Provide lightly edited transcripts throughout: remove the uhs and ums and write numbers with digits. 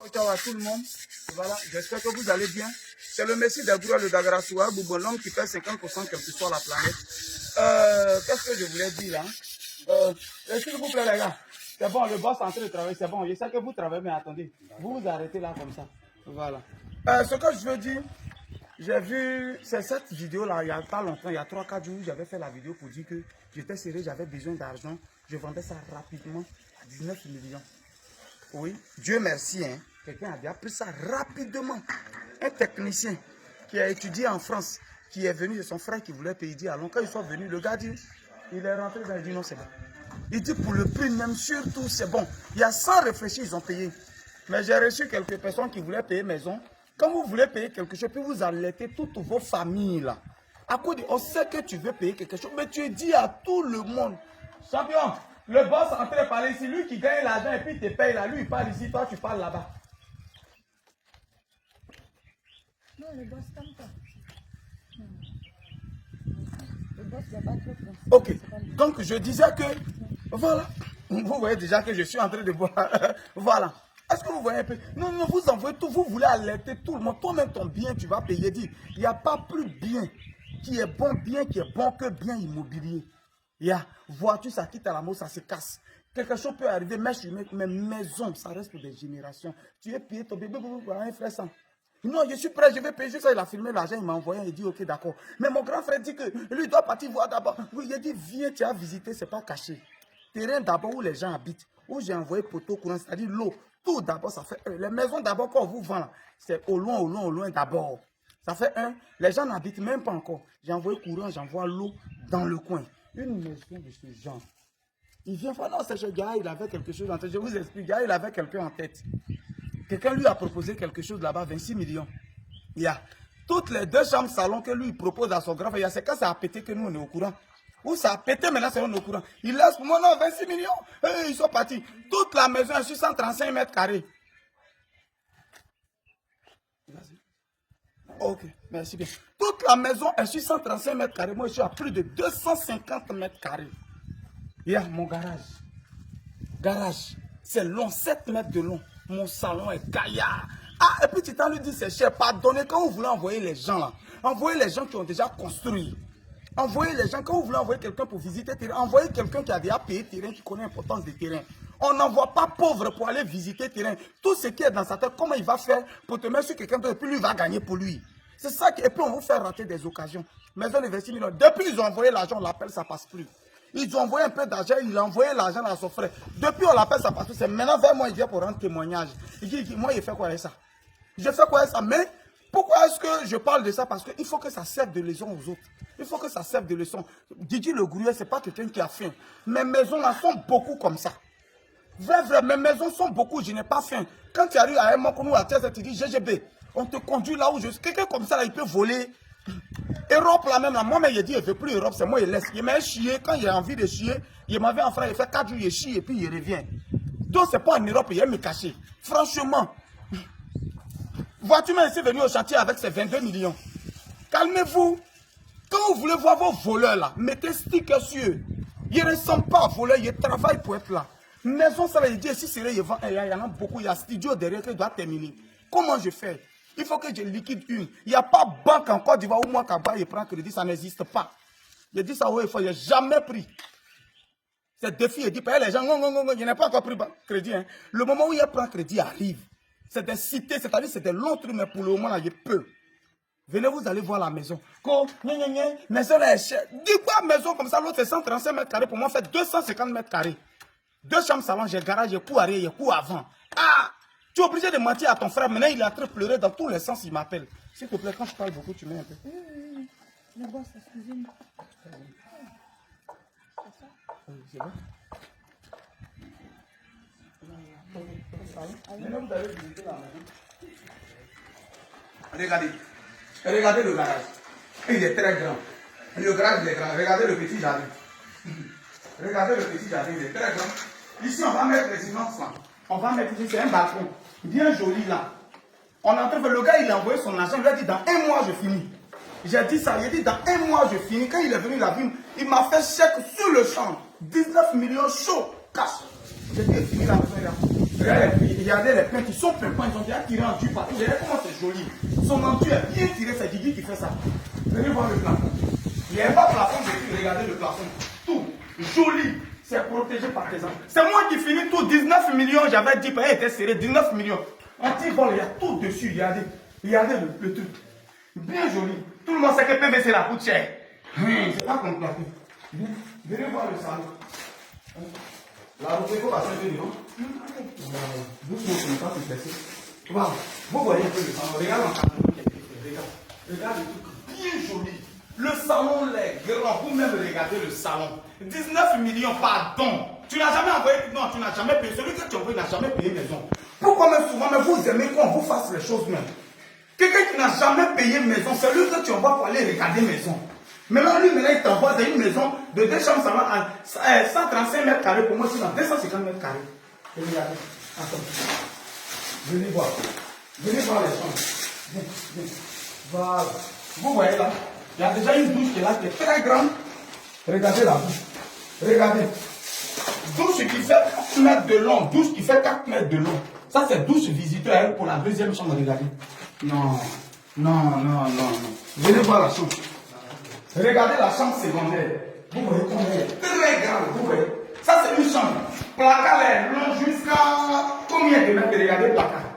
Ciao à tout le monde. Voilà, j'espère que vous allez bien. C'est le Messie d'Agoura, le Dagarasouar, l'homme qui fait 50% quelle que soit la planète. Qu'est-ce que je voulais dire là? S'il vous plaît les gars, c'est bon, le boss est en train de travailler, c'est bon. Je sais que vous travaillez, mais attendez, vous vous arrêtez là comme ça. Voilà. Ce que je veux dire, j'ai vu, c'est cette vidéo là, il n'y a pas longtemps, il y a 3-4 jours, j'avais fait la vidéo pour dire que j'étais serré, j'avais besoin d'argent. Je vendais ça rapidement à 19 millions. Oui, Dieu merci, hein. Quelqu'un a bien pris ça rapidement. Un technicien qui a étudié en France, qui est venu, c'est son frère qui voulait payer. Alors quand ils sont venus, le gars dit, il est rentré dans, il dit non, c'est bon. Il dit pour le prix même, surtout, c'est bon. Il y a sans réfléchir, ils ont payé. Mais j'ai reçu quelques personnes qui voulaient payer maison. Quand vous voulez payer quelque chose, puis vous alertez toutes vos familles là. À cause de, on sait que tu veux payer quelque chose, mais tu dis à tout le monde, champion, le boss est en train de parler ici, lui qui gagne l'argent et puis il te paye là, lui il parle ici, toi tu parles là-bas. Non, le boss t'aime pas. Le boss n'est pas trop français. Ok, donc je disais que, voilà, vous voyez déjà que je suis en train de voir, voilà. Est-ce que vous voyez un peu? Non, non, vous envoyez tout, vous voulez alerter tout le monde. Toi-même, ton bien, tu vas payer. Dit, il n'y a pas plus bien qui est bon que bien immobilier. Il y a voiture, ça quitte à la mort, ça se casse. Quelque chose peut arriver, mais maison, ça reste pour des générations. Tu es payé, ton bébé, un frère sans. Non, je suis prêt, je vais payer. Juste ça, il a filmé l'argent, il m'a envoyé, il dit ok, d'accord. Mais mon grand frère dit que lui doit partir voir d'abord. Oui, il a dit, viens, tu as visité, c'est pas caché. Terrain d'abord où les gens habitent, où j'ai envoyé poteau courant, c'est-à-dire l'eau. Tout d'abord, ça fait un. Les maisons d'abord, quand on vous vend, c'est au loin d'abord. Ça fait un. Les gens n'habitent même pas encore. J'ai envoyé courant, j'envoie l'eau dans le coin. Une maison de ce genre. Il vient voir, non, c'est ce gars, il avait quelque chose en tête. Je vous explique, gars, il avait quelqu'un en tête. Quelqu'un lui a proposé quelque chose là-bas, 26 millions. Il y a toutes les 2 chambres salon que lui il propose à son grand frère. C'est quand ça a pété que nous on est au courant. Où ça a pété, maintenant c'est on est au courant. Il laisse pour moi, non, 26 millions. Ils sont partis. Toute la maison est sur 135 mètres carrés. Ok, merci bien. Toute la maison est sur 135 mètres carrés. Moi, je suis à plus de 250 mètres carrés. Il y a mon garage. Garage, c'est long, 7 mètres de long. Mon salon est gaillard. Ah, et puis tu t'en lui dis, c'est cher. Pardonnez, quand vous voulez envoyer les gens là, envoyez les gens qui ont déjà construit. Envoyez les gens, quand vous voulez envoyer quelqu'un pour visiter terrain, envoyez quelqu'un qui a déjà payé terrain, qui connaît l'importance des terrains. On n'envoie pas pauvre pour aller visiter terrain. Tout ce qui est dans sa tête, comment il va faire pour te mettre sur quelqu'un d'autre, et puis lui va gagner pour lui. C'est ça, et puis on vous fait rater des occasions. Maison de 26 millions. Depuis ils ont envoyé l'argent, on l'appelle, ça passe plus. Ils ont envoyé un peu d'argent, il a envoyé l'argent à son frère. Depuis on l'appelle, ça passe plus. C'est maintenant vers moi, il vient pour rendre témoignage. Il dit, moi, il fait quoi avec ça? Je fais quoi avec ça? Mais pourquoi est-ce que je parle de ça? Parce qu'il faut que ça serve de leçon aux autres. Il faut que ça serve de leçon. Didier Le Grouillet, ce n'est pas quelqu'un qui a faim. Mes maisons là sont beaucoup comme ça. Vrai, mes maisons sont beaucoup, je n'ai pas faim. Quand tu arrives à un moment comme nous, à terre, tu dis GGB, on te conduit là où je suis. Quelqu'un comme ça, là, il peut voler. Europe là même, là, moi-même, il dit, il ne veut plus Europe, c'est moi, il laisse. Il m'a chié, quand il a envie de chier, il m'avait en frère, il fait 4 jours, il chie et puis il revient. Donc, c'est pas en Europe, il aime me cacher. Franchement, vois-tu, mais ici venu au chantier avec ses 22 millions. Calmez-vous. Quand vous voulez voir vos voleurs là, mettez sticker sur eux. Ils ne sont pas voleurs, ils travaillent pour être là. Maison, ça veut dire, si c'est vrai, il y en a beaucoup, il y a studio derrière qui doit terminer. Comment je fais? Il faut que je liquide une. Il n'y a pas banque en Côte d'Ivoire où moi, Kaba, il prend crédit, ça n'existe pas. Je dis ça, oui, il n'ai jamais pris. C'est défi, il dit, les gens, non, je n'ai pas encore pris crédit. Hein. Le moment où il prend crédit arrive. C'est des cités, c'est-à-dire c'est des longs trucs, mais pour le moment, là, je peux. Venez, vous allez voir la maison. Maison là est chère. Dis quoi, maison comme ça, l'autre c'est 135 mètres carrés, pour moi, fait 250 mètres carrés. 2 chambres salon, j'ai garage, j'ai cours arrière, j'ai cours avant. Ah! Tu es obligé de mentir à ton frère. Maintenant, il est en train de pleurer dans tous les sens, il m'appelle. S'il te plaît, quand je parle beaucoup, tu mets un peu. Le boss, excusez-moi. C'est bon? Maintenant, vous allez visiter la maison. Regardez le garage. Il est très grand. Le garage, il est grand. Regardez le petit jardin. Regardez le petit jardin, il est très grand. Ici, on va mettre les immenses là. On va mettre ici, c'est un balcon. Bien joli là. On est en train de faire, le gars, il a envoyé son argent. Il a dit, dans 1 mois, je finis. J'ai dit ça. Il a dit, dans 1 mois, je finis. Quand il est venu, il m'a fait chèque sur le champ. 19 millions chaud, cash. J'ai dit, il finit la maison là. Regardez les plaintes, ils sont pimpants, ils ont déjà tiré en dur partout. Regardez comment c'est joli. Son endur est bien tiré, c'est Didi qui fait ça. Venez voir le plafond. Il n'y a pas de plafond depuis, regardez le plafond. Tout joli, c'est protégé par tes enfants. C'est moi qui finis tout, 19 millions, j'avais dit, il était serré, 19 millions. Anti-vol, il y a tout dessus, regardez. Regardez le truc. Bien joli. Tout le monde sait que PVC la coûte cher. C'est pas compliqué. Venez voir le salon. La route va servir devant. Doucement, comme ça, c'est placé. Voilà. Vous voyez un peu le salon. Regarde en regarde le truc bien joli. Le salon est grand. Vous-même regardez le salon. 19 millions, pardon. Tu n'as jamais envoyé. Non, tu n'as jamais payé. Celui que tu envoies n'a jamais payé maison. Pourquoi même souvent, mais vous aimez qu'on vous fasse les choses même. Quelqu'un qui n'a jamais payé maison, c'est lui que tu envoies pour aller regarder maison. Maintenant, lui, il t'envoie dans une maison de 2 chambres, ça va à 135 mètres carrés. Pour moi, c'est dans 250 mètres carrés. Regardez. Attends. Venez voir. Venez voir les chambres. Viens. Voilà. Vous voyez là, il y a déjà une douche qui est là, qui est très grande. Regardez la douche. Regardez. Douche qui fait 4 mètres de long. Douche qui fait 4 mètres de long. Ça, c'est douche visiteur pour la deuxième chambre. Regardez. Non. Venez voir la chambre. Regardez la chambre secondaire. Vous voyez comment elle est très grande. Vous voyez. Ça, c'est une chambre. Placard est long jusqu'à combien de mètres? Regardez le placard.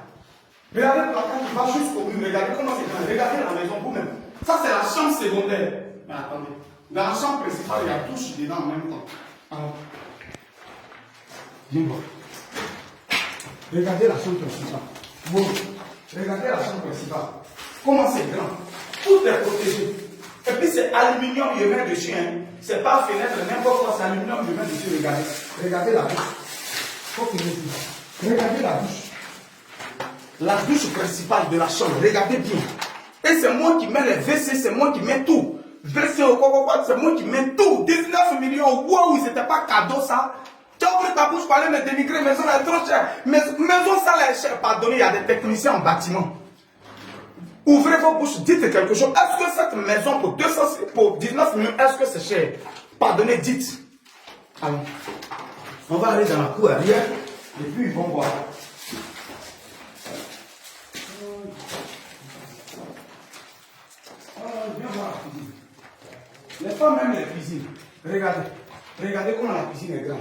Regardez le placard qui va jusqu'au mur. Regardez comment c'est grand. Regardez la maison vous-même. Ça, c'est la chambre secondaire. Mais attendez. Dans la chambre principale, il y a douche dedans en même temps. Alors, viens voir. Regardez la chambre principale. Bon. Regardez la chambre principale. Comment c'est grand. Tout est protégé. Et puis c'est aluminium, il met dessus. Hein. C'est pas fenêtre, n'importe quoi, c'est aluminium, il met dessus. Regardez. Regardez la douche. Faut que je regardez la douche. La douche principale de la chambre. Regardez bien. Et c'est moi qui mets les WC, c'est moi qui mets tout. WC au coco, c'est moi qui mets tout. 19 millions. Waouh, c'était pas cadeau ça. Tu as ouvert ta bouche pour aller me dénigrer, maison est trop chère. Maison ça est cher. Pardonnez, il y a des techniciens en bâtiment. Ouvrez vos bouches, dites quelque chose. Est-ce que cette maison pour 19 millions, est-ce que c'est cher? Pardonnez, dites. Allons. On va aller dans la cour arrière et puis ils vont voir. Viens voir la cuisine. Les femmes même les cuisines. Regardez. Regardez comment la cuisine est grande.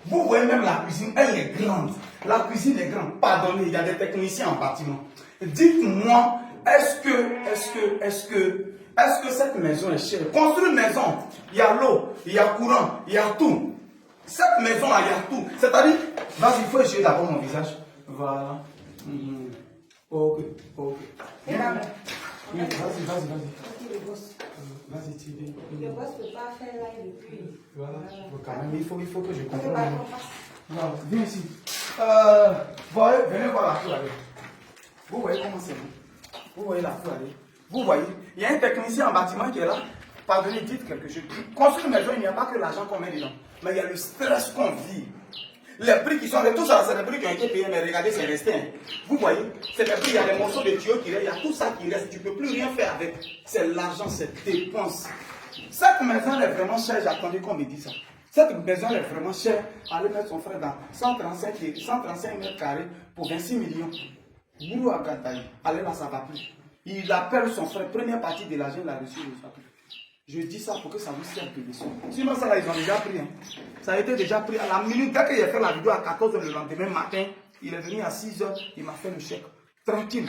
Vous voyez même la cuisine, elle est grande. La cuisine est grande. Pardonnez, il y a des techniciens en bâtiment. Dites-moi, est-ce que cette maison est chère? Construire une maison, il y a l'eau, il y a courant, il y a tout. Cette maison-là, il y a tout. C'est-à-dire, vas-y, il faut essuyer d'abord mon visage. Voilà. Ok. Vas-y. Vas-y, tu viens. Le boss ne peut pas faire là depuis. Voilà. Quand même, il faut que je comprenne. Voilà, viens ici. Venez voir la cour aller. Vous voyez comment c'est beau? Vous voyez la cour aller? Vous voyez? Il y a un technicien en bâtiment qui est là. Pardonnez, dites quelque chose. Construire une maison, il n'y a pas que l'argent qu'on met dedans. Mais il y a le stress qu'on vit. Les prix qui sont tout ça, c'est les prix qui ont été payés, mais regardez, c'est resté. Hein. Vous voyez, c'est les prix, il y a des morceaux de tuyaux qui restent, il y a tout ça qui reste, tu ne peux plus rien faire avec. C'est l'argent, c'est dépense. Cette maison est vraiment chère, j'attendais qu'on me dise ça. Cette maison est vraiment chère. Allez mettre son frère dans 135 mètres carrés pour 26 millions. Boulou à Gataï. Allez là, ça ne va plus. Il appelle son frère, première partie de l'argent, il a reçu le soir. Je dis ça pour que ça vous serve de leçon. Sinon, ça là, ils ont déjà pris. Hein. Ça a été déjà pris à la minute. Dès qu'il a fait la vidéo à 14h le lendemain matin, il est venu à 6h, il m'a fait le chèque. Tranquille.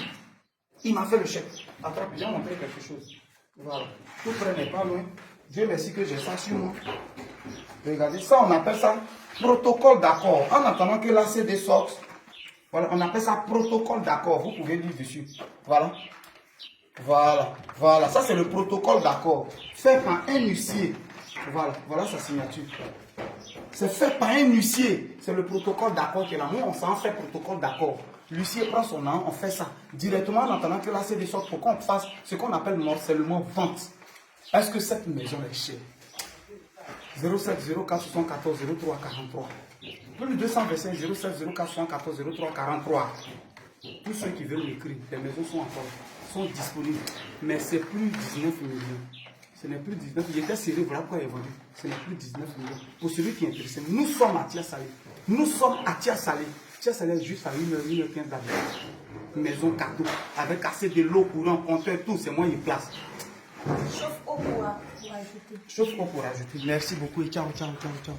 Il m'a fait le chèque. Attends, j'ai montré quelque chose. Voilà. Tout près n'est pas loin. Dieu merci que j'ai ça sur moi. Regardez, ça, on appelle ça protocole d'accord. En attendant que l'ACD sorte, voilà, on appelle ça protocole d'accord. Vous pouvez lire dessus. Voilà. Voilà, ça c'est le protocole d'accord, fait par un huissier. Voilà sa signature. C'est fait par un huissier. C'est le protocole d'accord qui est là. Nous, on s'en fait protocole d'accord. L'huissier prend son nom, on fait ça directement en attendant que l'ACD sorte pour qu'on fasse ce qu'on appelle morcellement vente. Est-ce que cette maison est chère? 07 04 74 03 43. Plus de 225 07 04 74 03 43. Tous ceux qui veulent m'écrire, les maisons sont disponibles. Mais c'est plus 19 millions. Ce n'est plus 19 millions. Il était serré, voilà pourquoi il est vendu. Ce n'est plus 19 millions. Pour celui qui est intéressé, nous sommes à Tia Salé. Nous sommes à Tia Salé. Tu as salaire juste à 1h15 d'habitude. Maison cadeau, avec assez de l'eau courant, compteur, tout, c'est moi qui place. Chauffe eau pour ajouter. Chauffe-eau pour ajouter. Merci beaucoup et ciao, ciao, ciao, ciao.